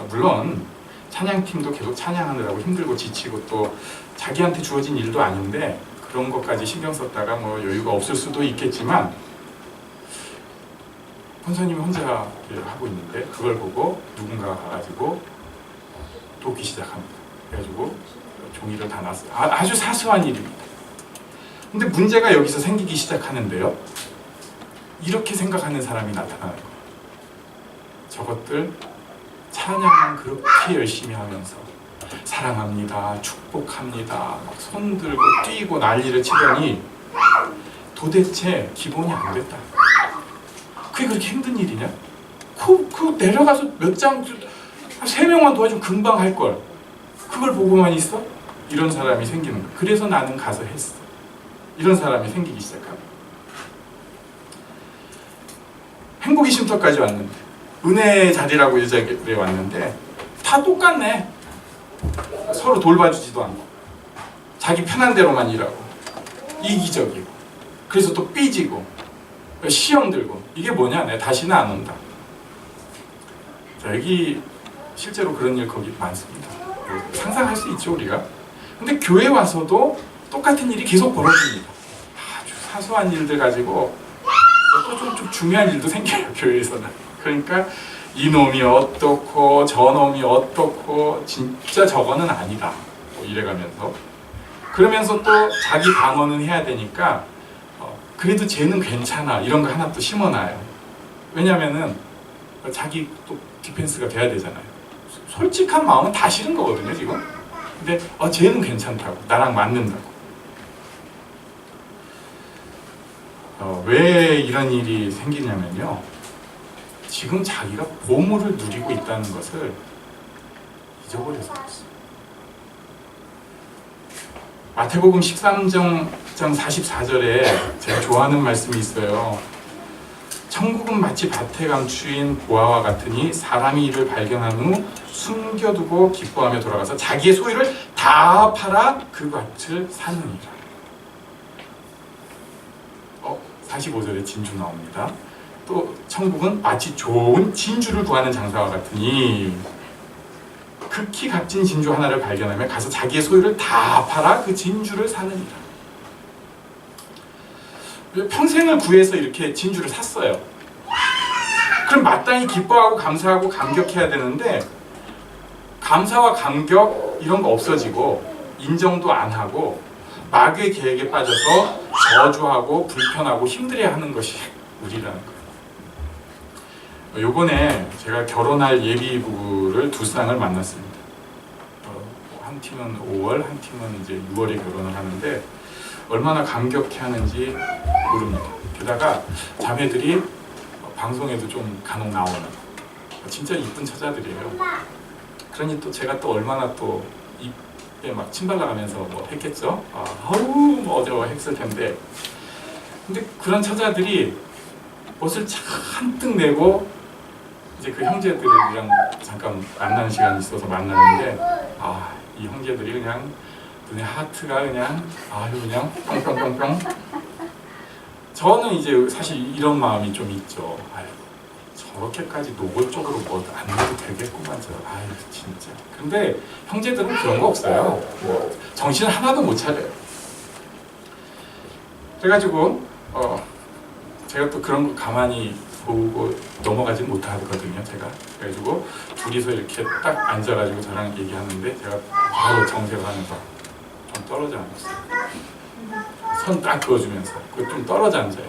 물론 찬양팀도 계속 찬양하느라고 힘들고 지치고 또 자기한테 주어진 일도 아닌데 그런 것까지 신경 썼다가 뭐 여유가 없을 수도 있겠지만 권사님이 혼자 하고 있는데 그걸 보고 누군가가 가가지고 돕기 시작합니다. 그래가지고 종이를 다 놨어요. 아주 사소한 일입니다. 근데 문제가 여기서 생기기 시작하는데요. 이렇게 생각하는 사람이 나타나는 거예요. 저것들 찬양만 그렇게 열심히 하면서 사랑합니다, 축복합니다, 막 손들고 뛰고 난리를 치더니 도대체 기본이 안 됐다. 그게 그렇게 힘든 일이냐? 그 내려가서 몇 장, 3명만 도와주면 금방 할 걸. 그걸 보고만 있어? 이런 사람이 생기는 거야. 그래서 나는 가서 했어. 이런 사람이 생기기 시작합니다. 행복의 쉼터까지 왔는데, 은혜의 자리라고 이 자리에 왔는데 다 똑같네. 서로 돌봐주지도 않고 자기 편한 대로만 일하고 이기적이고 그래서 또 삐지고 시험 들고 이게 뭐냐? 내가 다시는 안 온다. 자, 여기 실제로 그런 일 거기 많습니다. 상상할 수 있죠 우리가. 근데 교회 와서도 똑같은 일이 계속 벌어집니다. 아주 사소한 일들 가지고 또 좀 중요한 일도 생겨요 교회에서는. 그러니까 이놈이 어떻고 저놈이 어떻고 진짜 저거는 아니다 뭐 이래가면서 그러면서 또 자기 방어는 해야 되니까 그래도 쟤는 괜찮아 이런 거 하나 또 심어놔요. 왜냐면은 자기 또 디펜스가 돼야 되잖아요. 솔직한 마음은 다 싫은 거거든요 지금. 근데 쟤는 괜찮다고 나랑 맞는다고. 왜 이런 일이 생기냐면요, 지금 자기가 보물을 누리고 있다는 것을 잊어버려서 그렇습니다. 마태복음 13장 44절에 제가 좋아하는 말씀이 있어요. 천국은 마치 밭에 감추인 보화와 같으니 사람이 이를 발견한 후 숨겨두고 기뻐하며 돌아가서 자기의 소유를 다 팔아 그 밭을 사느니라. 45절에 진주 나옵니다. 또 천국은 마치 좋은 진주를 구하는 장사와 같으니 극히 값진 진주 하나를 발견하면 가서 자기의 소유를 다 팔아 그 진주를 사느니라. 평생을 구해서 이렇게 진주를 샀어요. 그럼 마땅히 기뻐하고 감사하고 감격해야 되는데 감사와 감격 이런 거 없어지고 인정도 안 하고 마귀의 계획에 빠져서 저주하고 불편하고 힘들어하는 것이 우리라는 거예요. 요번에 제가 결혼할 예비 부부를 두 쌍을 만났습니다. 한 팀은 5월, 한 팀은 이제 6월에 결혼을 하는데 얼마나 감격해하는지 모릅니다. 게다가 자매들이 방송에도 좀 간혹 나오는 진짜 이쁜 처자들이에요. 그러니 또 제가 또 얼마나 또 입에 막 침 발라가면서 뭐 했겠죠. 뭐 어쩌고 했을 텐데. 근데 그런 처자들이 옷을 잔뜩 내고 이제 그 형제들이랑 잠깐 만나는 시간이 있어서 만나는데 이 형제들이 그냥 눈에 하트가 그냥 그냥 뿅뿅뿅뿅. 저는 이제 사실 이런 마음이 좀 있죠. 저렇게까지 노골적으로 뭐 안 해도 되겠구만 진짜. 근데 형제들은 그런 거 없어요. 뭐 정신 하나도 못 차려요. 그래가지고 제가 또 그런 거 가만히 보고 넘어가지 못하거든요. 제가 그래가지고 둘이서 이렇게 딱 앉아가지고 저랑 얘기하는데 제가 바로 정색을 하면서 좀 떨어져 앉았어요. 손 딱 그어주면서 좀 떨어져 앉아요.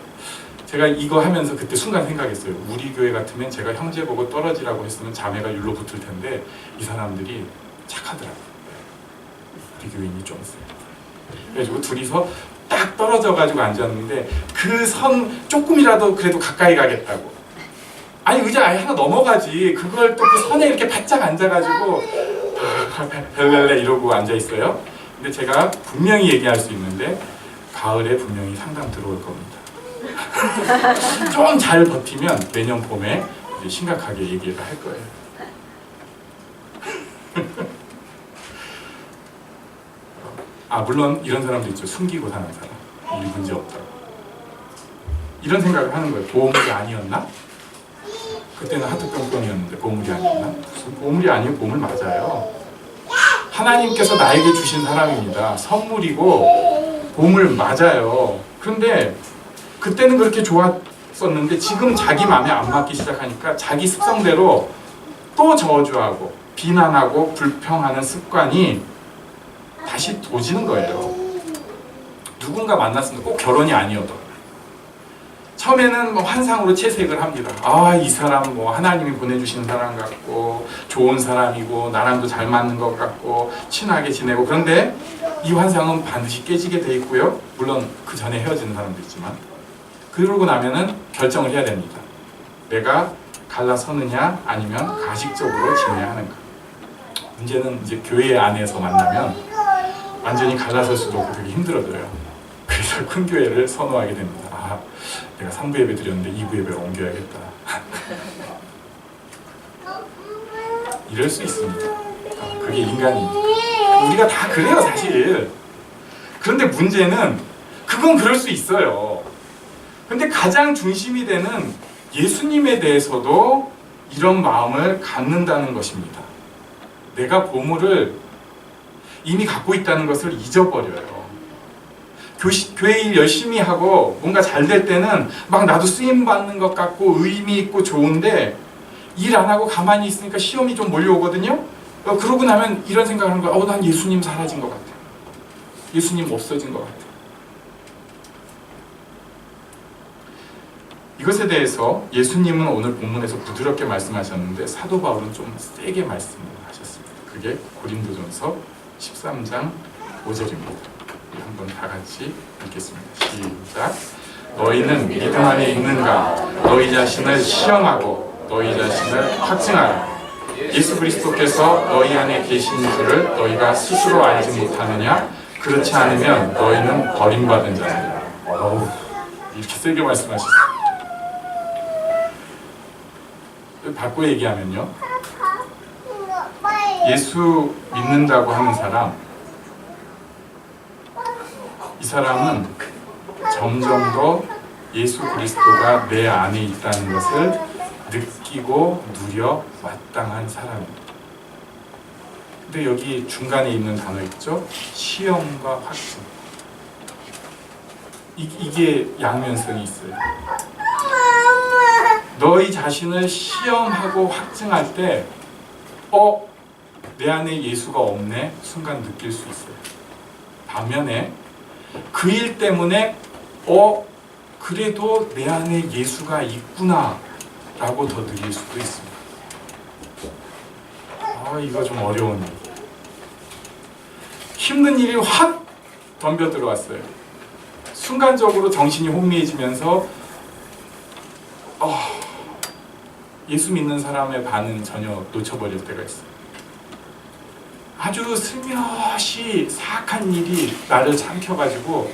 제가 이거 하면서 그때 순간 생각했어요. 우리 교회 같으면 제가 형제 보고 떨어지라고 했으면 자매가 율로 붙을 텐데 이 사람들이 착하더라고요. 우리 교인이 좀 있어요. 그래가지고 둘이서 딱 딱 떨어져 가지고 앉았는데 그 선 조금이라도 그래도 가까이 가겠다고. 아니 의자 아예 하나 넘어가지. 그걸 또 그 선에 이렇게 바짝 앉아가지고 벨렐레 이러고 앉아 있어요. 근데 제가 분명히 얘기할 수 있는데 가을에 분명히 상담 들어올 겁니다. 좀 잘 버티면 내년 봄에 이제 심각하게 얘기를 할 거예요. 아 물론 이런 사람도 있죠. 숨기고 사는 사람. 이 문제 없다고. 이런 생각을 하는 거예요. 보물이 아니었나? 그때는 하트병병이었는데 보물이 아니었나? 무슨 보물이 아니고 보물 맞아요. 하나님께서 나에게 주신 사람입니다. 선물이고 보물 맞아요. 그런데 그때는 그렇게 좋았었는데 지금 자기 마음에 안 맞기 시작하니까 자기 습성대로 또 저주하고 비난하고 불평하는 습관이 다시 도지는 거예요. 누군가 만났으면 꼭 결혼이 아니어도 처음에는 뭐 환상으로 채색을 합니다. 아, 이 사람 뭐 하나님이 보내주신 사람 같고 좋은 사람이고 나랑도 잘 맞는 것 같고 친하게 지내고. 그런데 이 환상은 반드시 깨지게 돼 있고요. 물론 그 전에 헤어지는 사람도 있지만 그러고 나면은 결정을 해야 됩니다. 내가 갈라서느냐 아니면 가식적으로 지내야 하는가. 문제는 이제 교회 안에서 만나면 완전히 갈라설 수도 없고 되게 힘들어져요. 그래서 큰 교회를 선호하게 됩니다. 아, 내가 3부 예배 드렸는데 2부 예배로 옮겨야겠다. 이럴 수 있습니다. 그게 인간입니다. 우리가 다 그래요 사실. 그런데 문제는 그건 그럴 수 있어요. 근데 가장 중심이 되는 예수님에 대해서도 이런 마음을 갖는다는 것입니다. 내가 보물을 이미 갖고 있다는 것을 잊어버려요. 교회 일 열심히 하고 뭔가 잘 될 때는 막 나도 쓰임 받는 것 같고 의미 있고 좋은데 일 안 하고 가만히 있으니까 시험이 좀 몰려오거든요. 그러고 나면 이런 생각을 하는 거야. 난 예수님 사라진 것 같아. 예수님 없어진 것 같아. 이것에 대해서 예수님은 오늘 본문에서 부드럽게 말씀하셨는데 사도 바울은 좀 세게 말씀을 하셨습니다. 그게 고린도전서 13장 5절입니다. 한번 다 같이 읽겠습니다. 시작. 너희는 믿음 안에 있는가? 너희 자신을 시험하고 너희 자신을 확증하라. 예수 그리스도께서 너희 안에 계신 줄을 너희가 스스로 알지 못하느냐? 그렇지 않으면 너희는 버림받은 자들이라. 이렇게 세게 말씀하셨어요. 바꿔 얘기하면요, 예수 믿는다고 하는 사람, 이 사람은 점점 더 예수 그리스도가 내 안에 있다는 것을 느끼고 누려 마땅한 사람입니다. 근데 여기 중간에 있는 단어 있죠? 시험과 확증. 이게 양면성이 있어요. 너희 자신을 시험하고 확증할 때 내 안에 예수가 없네 순간 느낄 수 있어요. 반면에 그 일 때문에 그래도 내 안에 예수가 있구나 라고 더 느낄 수도 있습니다. 이거 좀 어려운 일. 힘든 일이 확 덤벼 들어왔어요. 순간적으로 정신이 혼미해지면서 예수 믿는 사람의 반응 전혀 놓쳐버릴 때가 있어요. 아주 슬며시 사악한 일이 나를 삼켜가지고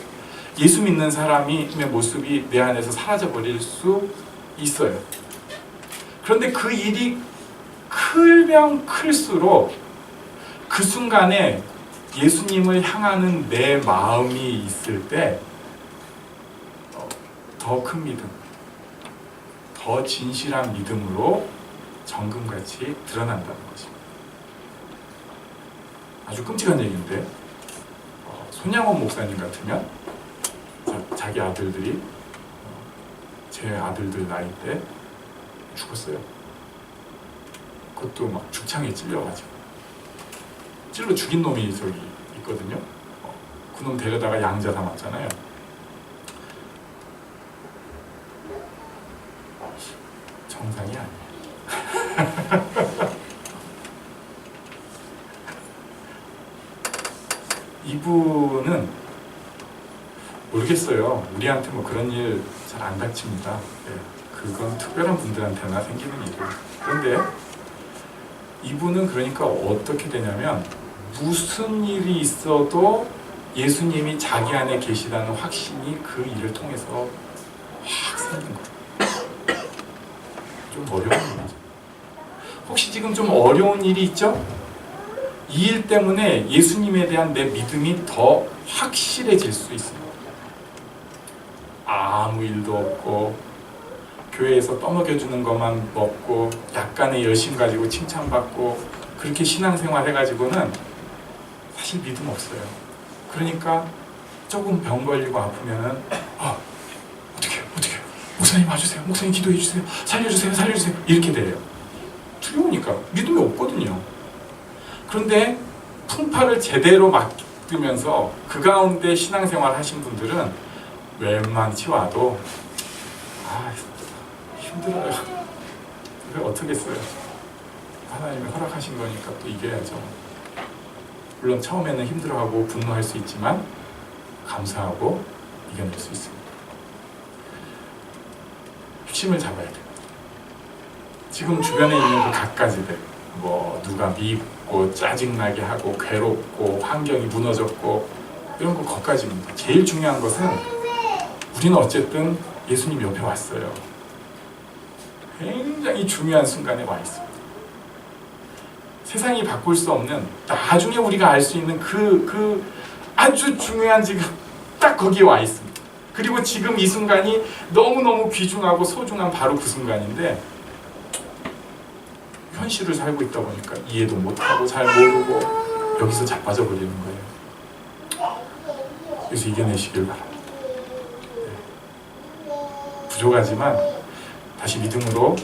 예수 믿는 사람의 모습이 내 안에서 사라져버릴 수 있어요. 그런데 그 일이 크면 클수록 그 순간에 예수님을 향하는 내 마음이 있을 때 더 큰 믿음, 더 진실한 믿음으로 정금같이 드러난다는 것입니다. 아주 끔찍한 얘기인데 손양원 목사님 같으면 자기 아들들이 제 아들들 나이 때 죽었어요. 그것도 막 죽창에 찔려가지고 찔러 죽인 놈이 저기 있거든요. 그놈 데려다가 양자 삼았잖아요. 정상이 아니에요. 이분은 모르겠어요. 우리한테 뭐 그런 일 잘 안 닥칩니다. 네, 그건 특별한 분들한테나 생기는 일이에요. 그런데 이분은 그러니까 어떻게 되냐면 무슨 일이 있어도 예수님이 자기 안에 계시다는 확신이 그 일을 통해서 확 생긴 거예요. 좀 어려운 일이죠. 혹시 지금 좀 어려운 일이 있죠? 이 일 때문에 예수님에 대한 내 믿음이 더 확실해질 수 있습니다. 아무 일도 없고 교회에서 떠먹여주는 것만 먹고 약간의 열심 가지고 칭찬받고 그렇게 신앙생활 해가지고는 사실 믿음 없어요. 그러니까 조금 병 걸리고 아프면은 어떡해요 목사님 와주세요, 목사님 기도해 주세요, 살려주세요 이렇게 돼요. 두려우니까 믿음이 없거든요. 그런데 풍파를 제대로 맡으면서 그 가운데 신앙생활 하신 분들은 웬만치 와도 힘들어요. 그래 어떻겠어요. 하나님이 허락하신 거니까 또 이겨야죠. 물론 처음에는 힘들어하고 분노할 수 있지만 감사하고 이겨낼 수 있습니다. 핵심을 잡아야 돼요. 지금 주변에 있는 그 갖가지들, 뭐 누가 밉고 짜증나게 하고 괴롭고 환경이 무너졌고 이런 거 거기까지입니다. 제일 중요한 것은 우리는 어쨌든 예수님 옆에 왔어요. 굉장히 중요한 순간에 와 있습니다. 세상이 바꿀 수 없는 나중에 우리가 알 수 있는 그 아주 중요한 지금 딱 거기에 와 있습니다. 그리고 지금 이 순간이 너무너무 귀중하고 소중한 바로 그 순간인데 현실을 살고 있다 보니까 이해도 못하고 잘 모르고 여기서 자빠져 버리는 거예요. 그래서 이겨내시길 바랍니다. 부족하지만 다시 믿음으로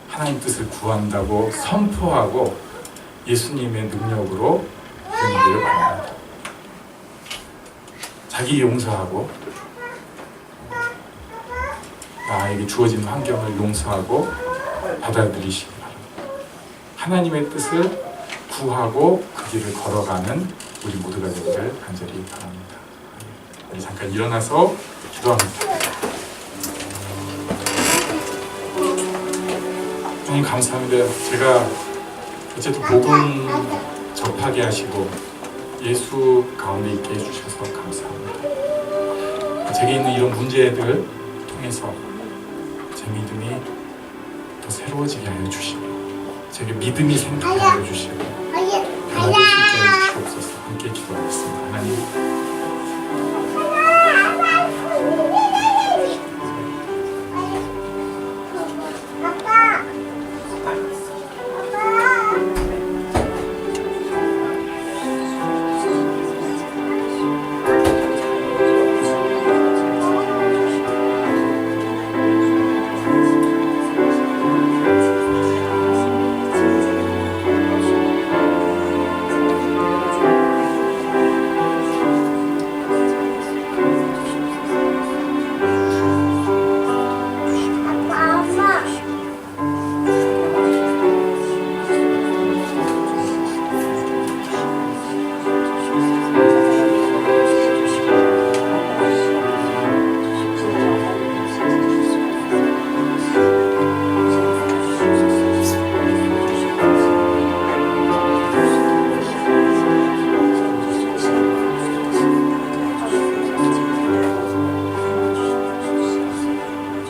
하나님 뜻을 구한다고 선포하고 예수님의 능력으로 이겨내기를 바랍니다. 자기 용서하고 나에게 주어진 환경을 용서하고 받아들이시기 바랍니다. 하나님의 뜻을 구하고 그 길을 걸어가는 우리 모두가 되기를 간절히 바랍니다. 네, 잠깐 일어나서 기도합니다. 주님 감사합니다. 제가 어쨌든 복음 접하게 하시고 예수 가운데 있게 해주셔서 감사합니다. 제게 있는 이런 문제들 통해서 제 믿음이 더 새로워지게 하여 주시고 제게 믿음이 생기게 하여 주시고 변화될 수 있게 하여 주시옵소서. 함께 기도하겠습니다. 하나님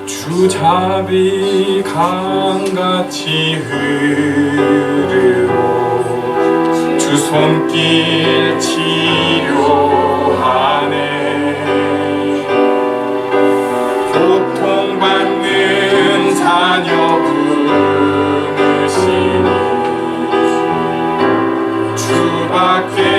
주잡이 강같이 흐르고 주 손길 치료하네. 고통받는 자녀 부르시니 주밖에